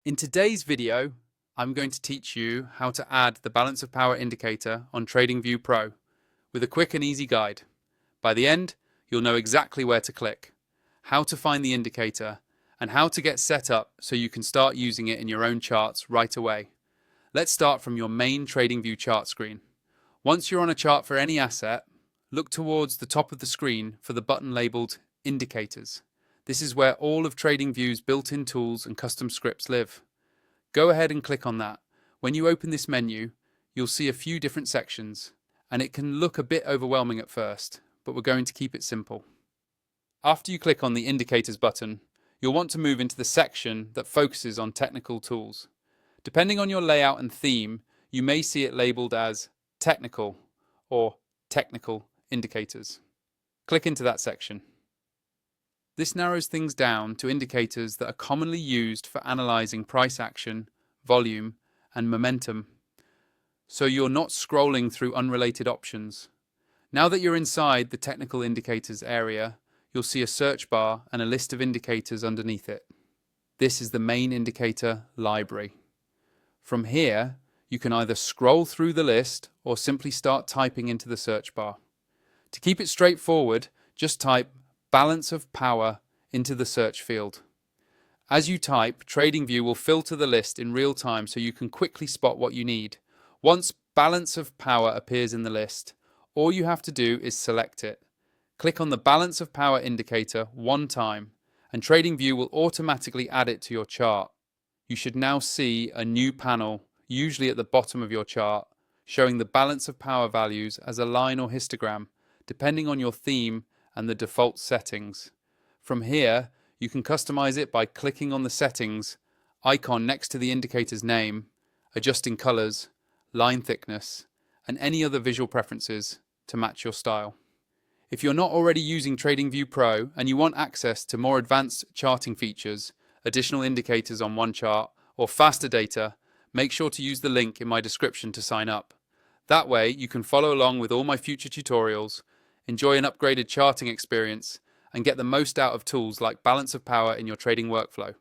In today's video, I'm going to teach you how to add the balance of power indicator on TradingView Pro with a quick and easy guide. By the end, you'll know exactly where to click, how to find the indicator, and how to get set up so you can start using it in your own charts right away. Let's start from your main TradingView chart screen. Once you're on a chart for any asset, look towards the top of the screen for the button labeled Indicators. This is where all of TradingView's built-in tools and custom scripts live. Go ahead and click on that. When you open this menu, you'll see a few different sections, and it can look a bit overwhelming at first, but we're going to keep it simple. After you click on the Indicators button, you'll want to move into the section that focuses on technical tools. Depending on your layout and theme, you may see it labeled as Technical or Technical Indicators. Click into that section. This narrows things down to indicators that are commonly used for analyzing price action, volume, and momentum, so you're not scrolling through unrelated options. Now that you're inside the technical indicators area, you'll see a search bar and a list of indicators underneath it. This is the main indicator library. From here, you can either scroll through the list or simply start typing into the search bar. To keep it straightforward, just type balance of power into the search field. As you type, TradingView will filter the list in real time so you can quickly spot what you need. Once balance of power appears in the list, all you have to do is select it. Click on the balance of power indicator one time, and TradingView will automatically add it to your chart. You should now see a new panel, usually at the bottom of your chart, showing the balance of power values as a line or histogram, depending on your theme and the default settings. From here, you can customize it by clicking on the settings icon next to the indicator's name, adjusting colors, line thickness, and any other visual preferences to match your style. If you're not already using TradingView Pro and you want access to more advanced charting features, additional indicators on one chart, or faster data, make sure to use the link in my description to sign up. That way, you can follow along with all my future tutorials, enjoy an upgraded charting experience, and get the most out of tools like balance of power in your trading workflow.